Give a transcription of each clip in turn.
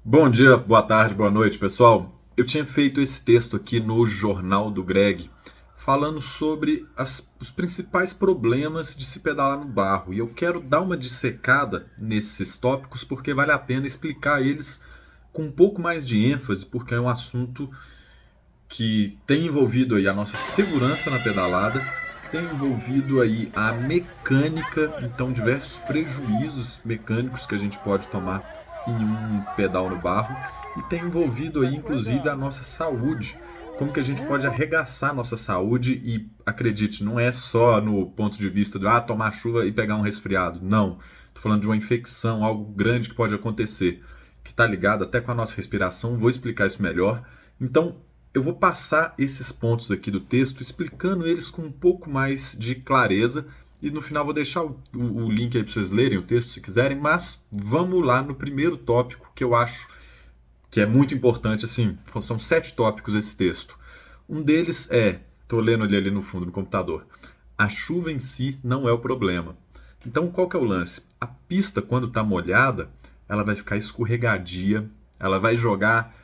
Bom dia, boa tarde, boa noite, pessoal. Eu tinha feito esse texto aqui no Jornal do Greg, falando sobre os principais problemas de se pedalar no barro. E eu quero dar uma dissecada nesses tópicos porque vale a pena explicar eles com um pouco mais de ênfase, porque é um assunto que tem envolvido aí a nossa segurança na pedalada, tem envolvido aí a mecânica, então diversos prejuízos mecânicos que a gente pode tomar em um pedal no barro e tem envolvido aí inclusive a nossa saúde, como que a gente pode arregaçar a nossa saúde e acredite, não é só no ponto de vista de tomar chuva e pegar um resfriado, não. Estou falando de uma infecção, algo grande que pode acontecer, que está ligado até com a nossa respiração, vou explicar isso melhor. Então, eu vou passar esses pontos aqui do texto explicando eles com um pouco mais de clareza e no final vou deixar o link aí para vocês lerem o texto se quiserem, mas vamos lá no primeiro tópico que eu acho que é muito importante, assim, são 7 tópicos esse texto. Um deles é, estou lendo ele ali no fundo do computador, a chuva em si não é o problema. Então qual que é o lance? A pista quando está molhada, ela vai ficar escorregadia, ela vai jogar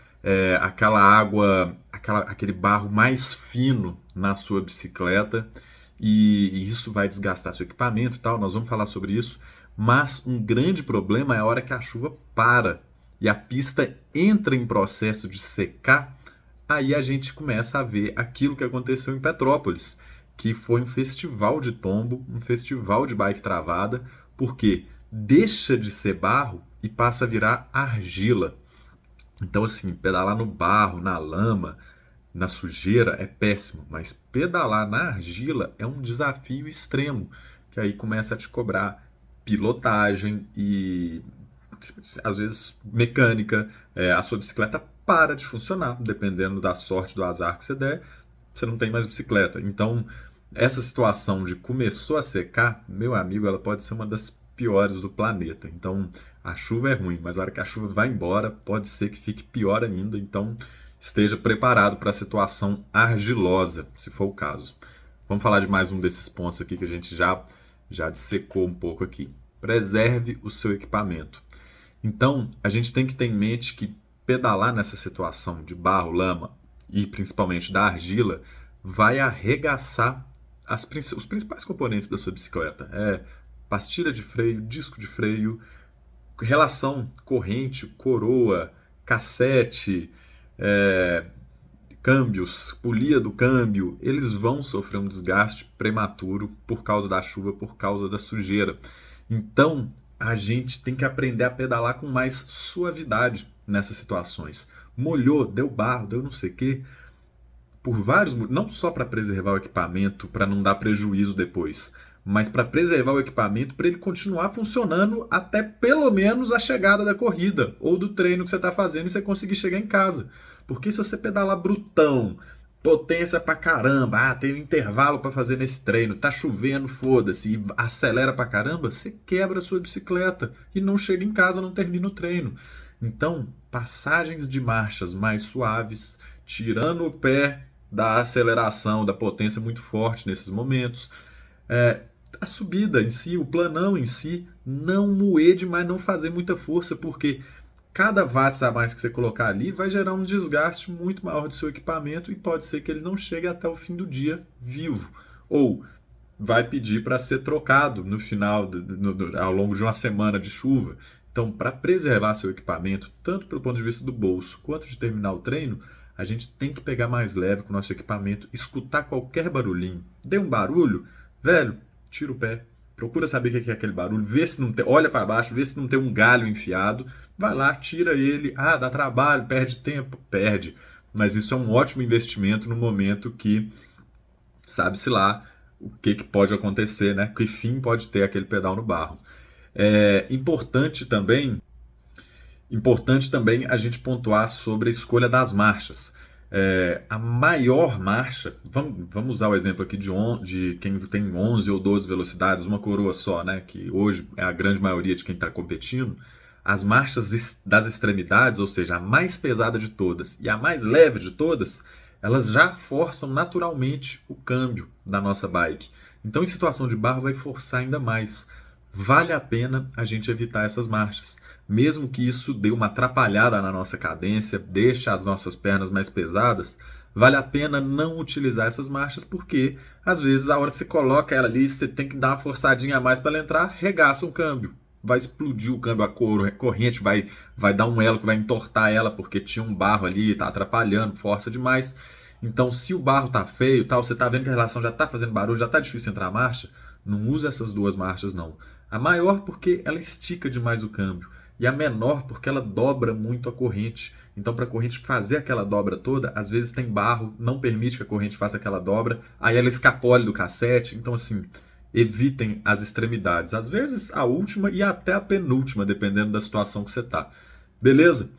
aquela água, aquele barro mais fino na sua bicicleta e isso vai desgastar seu equipamento e tal, nós vamos falar sobre isso, mas um grande problema é a hora que a chuva para e a pista entra em processo de secar, aí a gente começa a ver aquilo que aconteceu em Petrópolis, que foi um festival de tombo, um festival de bike travada, porque deixa de ser barro e passa a virar argila. Então, assim, pedalar no barro, na lama, na sujeira é péssimo, mas pedalar na argila é um desafio extremo, que aí começa a te cobrar pilotagem e às vezes mecânica, a sua bicicleta para de funcionar, dependendo da sorte do azar que você der, você não tem mais bicicleta. Então, essa situação de começou a secar, meu amigo, ela pode ser uma das piores do planeta. Então, a chuva é ruim, mas a hora que a chuva vai embora, pode ser que fique pior ainda. Então, esteja preparado para a situação argilosa, se for o caso. Vamos falar de mais um desses pontos aqui que a gente já dissecou um pouco aqui. Preserve o seu equipamento. Então, a gente tem que ter em mente que pedalar nessa situação de barro, lama e principalmente da argila vai arregaçar os principais componentes da sua bicicleta. É pastilha de freio, disco de freio, relação corrente, coroa, cassete, é, câmbios, polia do câmbio, eles vão sofrer um desgaste prematuro por causa da chuva, por causa da sujeira. Então, a gente tem que aprender a pedalar com mais suavidade nessas situações. Molhou, deu barro, deu não sei o quê, por vários motivos, não só para preservar o equipamento, para não dar prejuízo depois, mas para preservar o equipamento para ele continuar funcionando até pelo menos a chegada da corrida ou do treino que você está fazendo e você conseguir chegar em casa. Porque se você pedalar brutão, potência pra caramba, tem um intervalo para fazer nesse treino, tá chovendo, foda-se, e acelera pra caramba, você quebra a sua bicicleta e não chega em casa, não termina o treino. Então, passagens de marchas mais suaves, tirando o pé da aceleração, da potência muito forte nesses momentos. A subida em si, o planão em si, não moer demais, não fazer muita força, porque cada watts a mais que você colocar ali vai gerar um desgaste muito maior do seu equipamento e pode ser que ele não chegue até o fim do dia vivo. Ou vai pedir para ser trocado no final, ao longo de uma semana de chuva. Então, para preservar seu equipamento, tanto pelo ponto de vista do bolso quanto de terminar o treino, a gente tem que pegar mais leve com o nosso equipamento, escutar qualquer barulhinho. Deu um barulho, velho, tira o pé, procura saber o que é aquele barulho, vê se não tem, olha para baixo, vê se não tem um galho enfiado, vai lá, tira ele, dá trabalho, perde tempo, perde. Mas isso é um ótimo investimento no momento que, sabe-se lá, o que pode acontecer, né? Que fim pode ter aquele pedal no barro. É importante também a gente pontuar sobre a escolha das marchas. A maior marcha, vamos usar o exemplo aqui de quem tem 11 ou 12 velocidades, uma coroa só, né, que hoje é a grande maioria de quem está competindo, as marchas das extremidades, ou seja, a mais pesada de todas e a mais leve de todas, elas já forçam naturalmente o câmbio da nossa bike. Então, em situação de barro, vai forçar ainda mais. Vale a pena a gente evitar essas marchas. mesmo que isso dê uma atrapalhada na nossa cadência, deixe as nossas pernas mais pesadas, vale a pena não utilizar essas marchas, porque às vezes a hora que você coloca ela ali, você tem que dar uma forçadinha a mais para ela entrar, regaça um câmbio. Vai explodir o câmbio, a corrente vai dar um elo que vai entortar ela, porque tinha um barro ali, está atrapalhando, força demais. Então, se o barro tá feio, tal, você tá vendo que a relação já tá fazendo barulho, já tá difícil entrar a marcha, não usa essas duas marchas não. A maior porque ela estica demais o câmbio e a menor porque ela dobra muito a corrente. Então, para a corrente fazer aquela dobra toda, às vezes tem barro, não permite que a corrente faça aquela dobra, aí ela escapole do cassete. Então, assim, evitem as extremidades. Às vezes a última e até a penúltima, dependendo da situação que você tá. Beleza?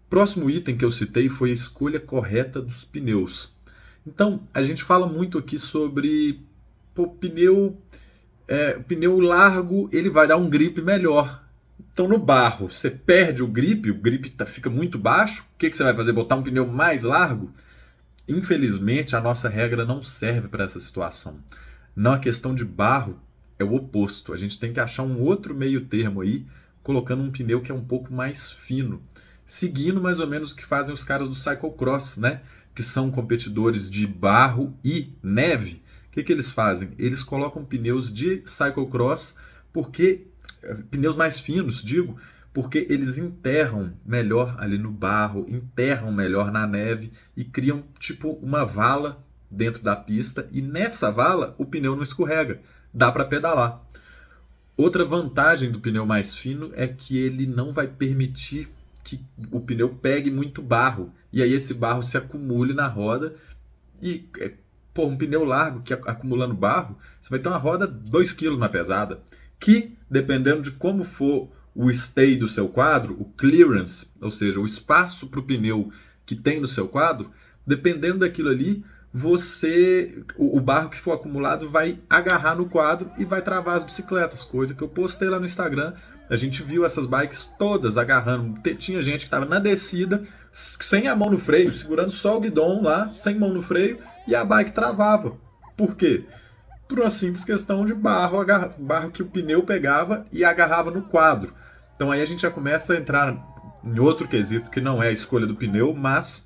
Próximo item que eu citei foi a escolha correta dos pneus. Então, a gente fala muito aqui sobre o pneu largo, ele vai dar um grip melhor. Então, no barro, você perde o grip fica muito baixo. O que você vai fazer? Botar um pneu mais largo? Infelizmente, a nossa regra não serve para essa situação. Na questão de barro, é o oposto. A gente tem que achar um outro meio termo aí, colocando um pneu que é um pouco mais fino, seguindo mais ou menos o que fazem os caras do cyclocross, né? Que são competidores de barro e neve. O que eles fazem? Eles colocam pneus de cyclocross, porque pneus mais finos, digo, porque eles enterram melhor ali no barro, enterram melhor na neve e criam tipo uma vala dentro da pista, e nessa vala o pneu não escorrega, dá para pedalar. Outra vantagem do pneu mais fino é que ele não vai permitir que o pneu pegue muito barro, e aí esse barro se acumule na roda, e um pneu largo que acumulando barro, você vai ter uma roda 2 kg na pesada, que dependendo de como for o stay do seu quadro, o clearance, ou seja, o espaço para o pneu que tem no seu quadro, dependendo daquilo ali, o barro que for acumulado vai agarrar no quadro e vai travar as bicicletas, coisa que eu postei lá no Instagram. A gente viu essas bikes todas agarrando. Tinha gente que estava na descida, sem a mão no freio, segurando só o guidão lá, sem mão no freio, e a bike travava. Por quê? Por uma simples questão de barro que o pneu pegava e agarrava no quadro. Então aí a gente já começa a entrar em outro quesito, que não é a escolha do pneu, mas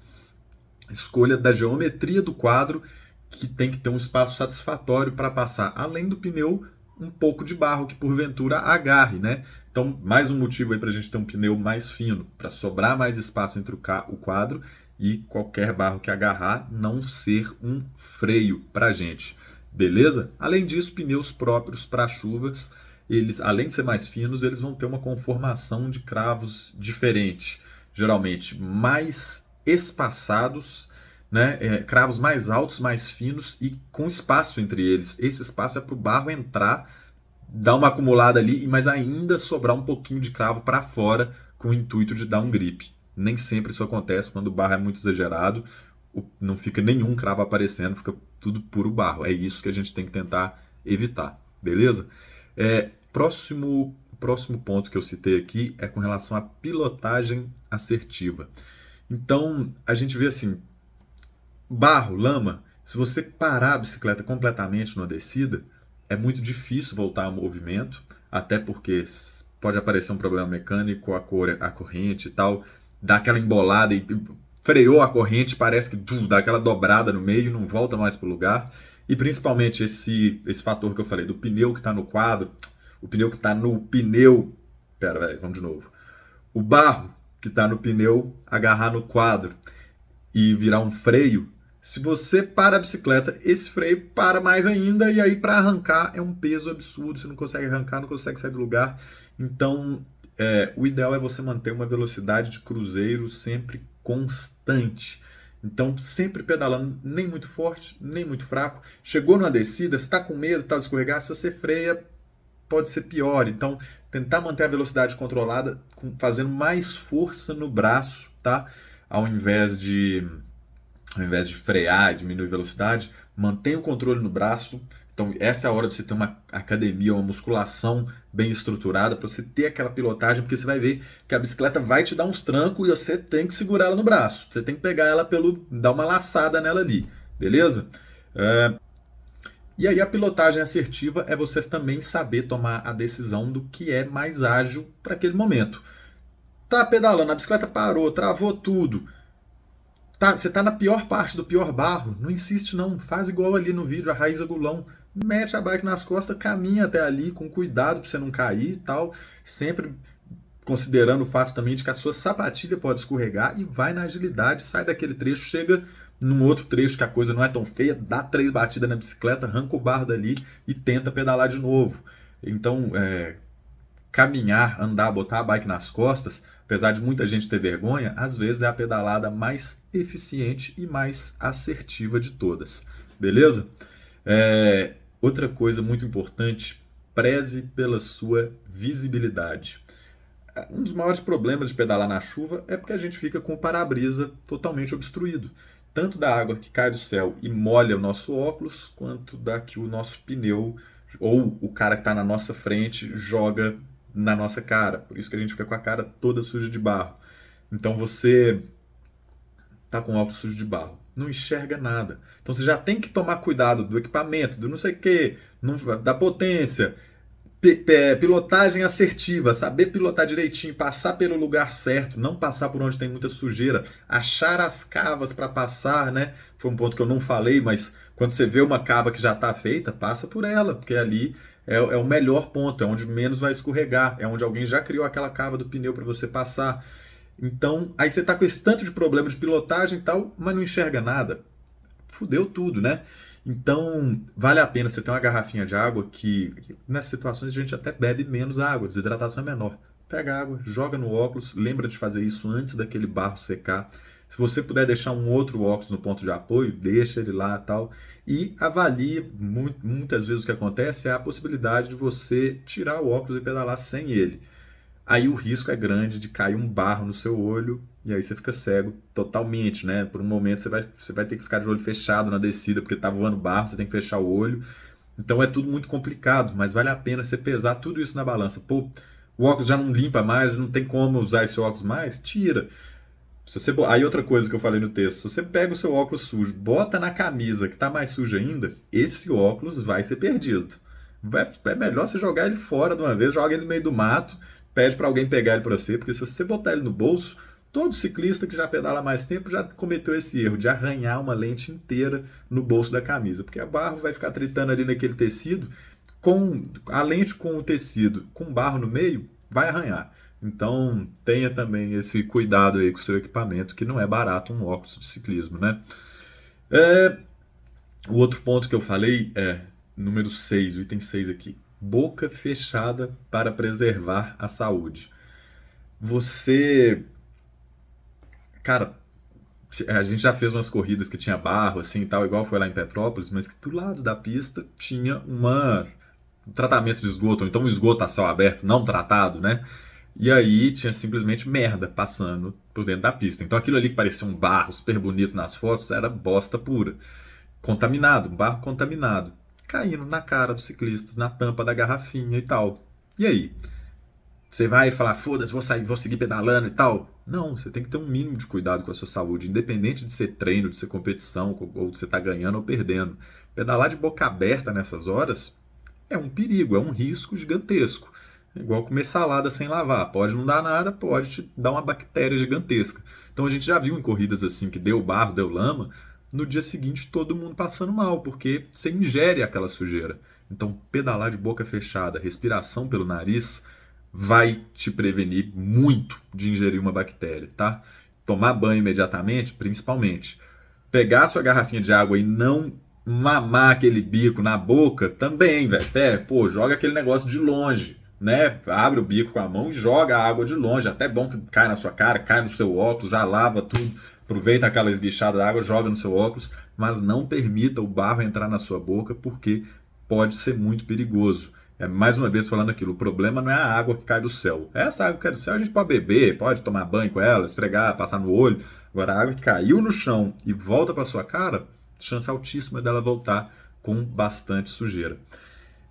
escolha da geometria do quadro, que tem que ter um espaço satisfatório para passar, além do pneu, um pouco de barro que porventura agarre, né? Então, mais um motivo aí para a gente ter um pneu mais fino, para sobrar mais espaço entre o quadro e qualquer barro que agarrar não ser um freio para a gente. Beleza? Além disso, pneus próprios para chuvas, eles, além de ser mais finos, eles vão ter uma conformação de cravos diferente, geralmente mais espaçados, né? Cravos mais altos, mais finos e com espaço entre eles. Esse espaço é para o barro entrar, dar uma acumulada ali, mas ainda sobrar um pouquinho de cravo para fora com o intuito de dar um grip. Nem sempre isso acontece quando o barro é muito exagerado, não fica nenhum cravo aparecendo, fica tudo puro barro. É isso que a gente tem que tentar evitar, beleza? Próximo ponto que eu citei aqui é com relação à pilotagem assertiva. Então, a gente vê assim, barro, lama, se você parar a bicicleta completamente numa descida, é muito difícil voltar ao movimento, até porque pode aparecer um problema mecânico, a corrente e tal, dá aquela embolada e freou a corrente, parece que dá aquela dobrada no meio e não volta mais para o lugar. E principalmente esse fator que eu falei, do pneu que está no quadro, o pneu que está no pneu... vamos de novo. O barro que está no pneu agarrar no quadro e virar um freio, se você para a bicicleta, esse freio para mais ainda, e aí para arrancar é um peso absurdo, você não consegue arrancar, não consegue sair do lugar. Então, o ideal é você manter uma velocidade de cruzeiro sempre constante. Então, sempre pedalando, nem muito forte, nem muito fraco. Chegou numa descida, você está com medo, está de escorregar, se você freia, pode ser pior. Então, tentar manter a velocidade controlada, fazendo mais força no braço, tá? Ao invés de frear e diminuir a velocidade, mantenha o controle no braço. Então, essa é a hora de você ter uma academia, uma musculação bem estruturada, para você ter aquela pilotagem, porque você vai ver que a bicicleta vai te dar uns trancos e você tem que segurar ela no braço. Você tem que pegar ela dar uma laçada nela ali, beleza? E aí a pilotagem assertiva é você também saber tomar a decisão do que é mais ágil para aquele momento. Tá pedalando, a bicicleta parou, travou tudo. Tá, você tá na pior parte do pior barro. Não insiste não, faz igual ali no vídeo, a Raiz Agulão. Mete a bike nas costas, caminha até ali com cuidado para você não cair e tal. Sempre considerando o fato também de que a sua sapatilha pode escorregar e vai na agilidade, sai daquele trecho, chega num outro trecho que a coisa não é tão feia, dá 3 batidas na bicicleta, arranca o barro dali e tenta pedalar de novo. Então, caminhar, andar, botar a bike nas costas, apesar de muita gente ter vergonha, às vezes é a pedalada mais eficiente e mais assertiva de todas. Beleza? Outra coisa muito importante, preze pela sua visibilidade. Um dos maiores problemas de pedalar na chuva é porque a gente fica com o para-brisa totalmente obstruído. Tanto da água que cai do céu e molha o nosso óculos, quanto da que o nosso pneu ou o cara que está na nossa frente joga na nossa cara. Por isso que a gente fica com a cara toda suja de barro. Então você tá com óculos sujo de barro, não enxerga nada. Então você já tem que tomar cuidado do equipamento, do não sei o que, da potência, pilotagem assertiva, saber pilotar direitinho, passar pelo lugar certo, não passar por onde tem muita sujeira, achar as cavas para passar, né? Foi um ponto que eu não falei, mas quando você vê uma cava que já está feita, passa por ela, porque ali é o melhor ponto, é onde menos vai escorregar, é onde alguém já criou aquela cava do pneu para você passar. Então, aí você tá com esse tanto de problema de pilotagem e tal, mas não enxerga nada. Fudeu tudo, né? Então, vale a pena você ter uma garrafinha de água que, nessas situações, a gente até bebe menos água, a desidratação é menor. Pega a água, joga no óculos, lembra de fazer isso antes daquele barro secar. Se você puder deixar um outro óculos no ponto de apoio, deixa ele lá e tal. E avalie, muitas vezes o que acontece é a possibilidade de você tirar o óculos e pedalar sem ele. Aí o risco é grande de cair um barro no seu olho e aí você fica cego totalmente, né? Por um momento você vai ter que ficar de olho fechado na descida porque tá voando barro, você tem que fechar o olho. Então é tudo muito complicado, mas vale a pena você pesar tudo isso na balança. Pô, o óculos já não limpa mais, não tem como usar esse óculos mais? Tira. Aí outra coisa que eu falei no texto, se você pega o seu óculos sujo, bota na camisa que tá mais suja ainda, esse óculos vai ser perdido. É melhor você jogar ele fora de uma vez, joga ele no meio do mato, pede para alguém pegar ele para você, porque se você botar ele no bolso, todo ciclista que já pedala há mais tempo já cometeu esse erro de arranhar uma lente inteira no bolso da camisa, porque a barro vai ficar tritando ali naquele tecido, com a lente com o tecido, com barro no meio, vai arranhar. Então tenha também esse cuidado aí com o seu equipamento, que não é barato um óculos de ciclismo, né? O outro ponto que eu falei é número 6, o item 6 aqui. Boca fechada para preservar a saúde. Você. Cara, a gente já fez umas corridas que tinha barro, assim e tal, igual foi lá em Petrópolis, mas que do lado da pista tinha um tratamento de esgoto, ou então um esgoto a céu aberto não tratado, né? E aí tinha simplesmente merda passando por dentro da pista. Então aquilo ali que parecia um barro super bonito nas fotos era bosta pura. Contaminado, barro contaminado. Caindo na cara dos ciclistas, na tampa da garrafinha e tal. E aí? Você vai falar, foda-se, vou seguir pedalando e tal? Não, você tem que ter um mínimo de cuidado com a sua saúde, independente de ser treino, de ser competição, ou de você estar ganhando ou perdendo. Pedalar de boca aberta nessas horas é um perigo, é um risco gigantesco. É igual comer salada sem lavar. Pode não dar nada, pode te dar uma bactéria gigantesca. Então a gente já viu em corridas assim que deu barro, deu lama, no dia seguinte todo mundo passando mal, porque você ingere aquela sujeira. Então pedalar de boca fechada, respiração pelo nariz, vai te prevenir muito de ingerir uma bactéria, tá? Tomar banho imediatamente, principalmente. Pegar sua garrafinha de água e não mamar aquele bico na boca, também, velho. Pô, joga aquele negócio de longe, né? Abre o bico com a mão e joga a água de longe. Até bom que cai na sua cara, cai no seu óculos, já lava tudo. Aproveita aquela esguichada da água, joga no seu óculos, mas não permita o barro entrar na sua boca, porque pode ser muito perigoso. Mais uma vez falando aquilo, o problema não é a água que cai do céu. Essa água que cai do céu a gente pode beber, pode tomar banho com ela, esfregar, passar no olho. Agora, a água que caiu no chão e volta para sua cara, chance altíssima dela voltar com bastante sujeira.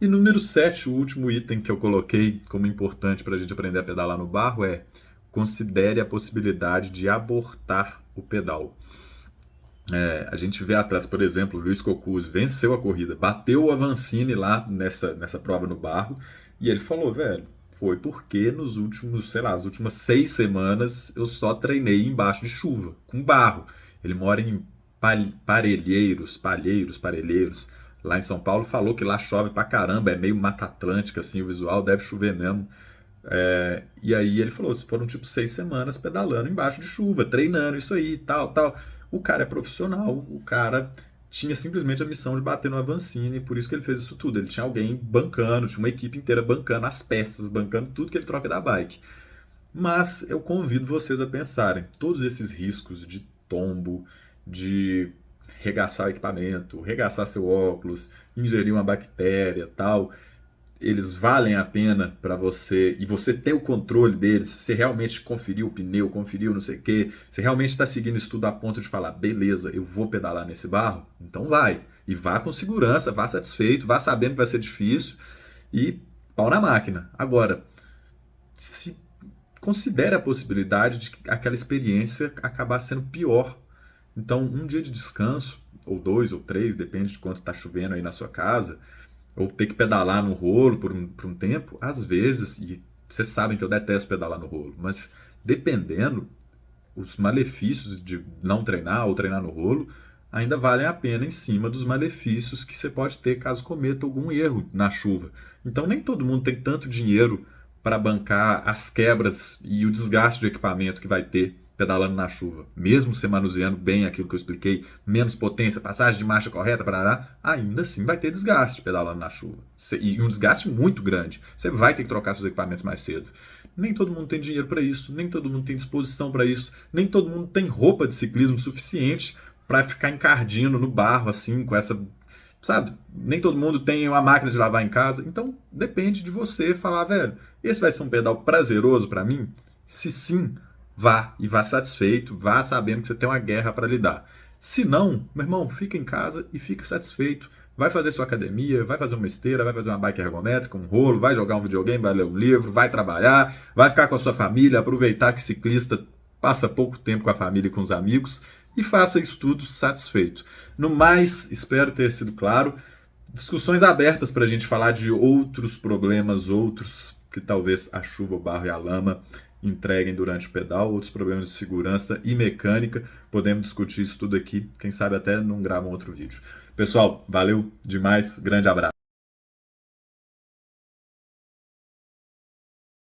E número 7, o último item que eu coloquei como importante para a gente aprender a pedalar no barro é: considere a possibilidade de abortar o pedal. A gente vê atletas, por exemplo, o Luiz Cocuzzi venceu a corrida, bateu o Avancini lá nessa prova no barro, e ele falou, velho, Foi porque nos últimos, sei lá, as últimas 6 semanas eu só treinei embaixo de chuva, com barro. Ele mora em Parelheiros, lá em São Paulo. Falou que lá chove pra caramba, é meio Mata Atlântica, assim, o visual, deve chover mesmo. E aí ele falou, foram tipo 6 semanas pedalando embaixo de chuva, treinando isso aí, tal, tal. O cara é profissional, o cara tinha simplesmente a missão de bater no Avancini, e por isso que ele fez isso tudo. Ele tinha alguém bancando, tinha uma equipe inteira bancando as peças, bancando tudo que ele troca da bike. Mas eu convido vocês a pensarem, todos esses riscos de tombo, de regaçar o equipamento, regaçar seu óculos, ingerir uma bactéria, tal, eles valem a pena para você e você ter o controle deles, você realmente conferiu o pneu, conferiu não sei o que, você realmente está seguindo isso tudo a ponto de falar, beleza, eu vou pedalar nesse barro? Então vai. E vá com segurança, vá satisfeito, vá sabendo que vai ser difícil e pau na máquina. Agora, se considere a possibilidade de aquela experiência acabar sendo pior. Então, um dia de descanso, ou 2 ou 3, depende de quanto está chovendo aí na sua casa, ou ter que pedalar no rolo por um tempo, às vezes, e vocês sabem que eu detesto pedalar no rolo, mas dependendo, os malefícios de não treinar ou treinar no rolo ainda valem a pena em cima dos malefícios que você pode ter caso cometa algum erro na chuva. Então nem todo mundo tem tanto dinheiro para bancar as quebras e o desgaste de equipamento que vai ter pedalando na chuva. Mesmo você manuseando bem aquilo que eu expliquei, menos potência, passagem de marcha correta, parará, ainda assim vai ter desgaste pedalando na chuva. E um desgaste muito grande. Você vai ter que trocar seus equipamentos mais cedo. Nem todo mundo tem dinheiro para isso, nem todo mundo tem disposição para isso, nem todo mundo tem roupa de ciclismo suficiente para ficar encardino no barro assim, com essa, sabe? Nem todo mundo tem uma máquina de lavar em casa. Então depende de você falar, velho, esse vai ser um pedal prazeroso para mim? Se sim, vá e vá satisfeito, vá sabendo que você tem uma guerra para lidar. Se não, meu irmão, fica em casa e fica satisfeito. Vai fazer sua academia, vai fazer uma esteira, vai fazer uma bike ergométrica, um rolo, vai jogar um videogame, vai ler um livro, vai trabalhar, vai ficar com a sua família, aproveitar que ciclista passa pouco tempo com a família e com os amigos e faça isso tudo satisfeito. No mais, espero ter sido claro. Discussões abertas para a gente falar de outros problemas, outros que talvez a chuva, o barro e a lama entreguem durante o pedal, outros problemas de segurança e mecânica. Podemos discutir isso tudo aqui, quem sabe até não grava um outro vídeo. Pessoal, valeu demais, grande abraço.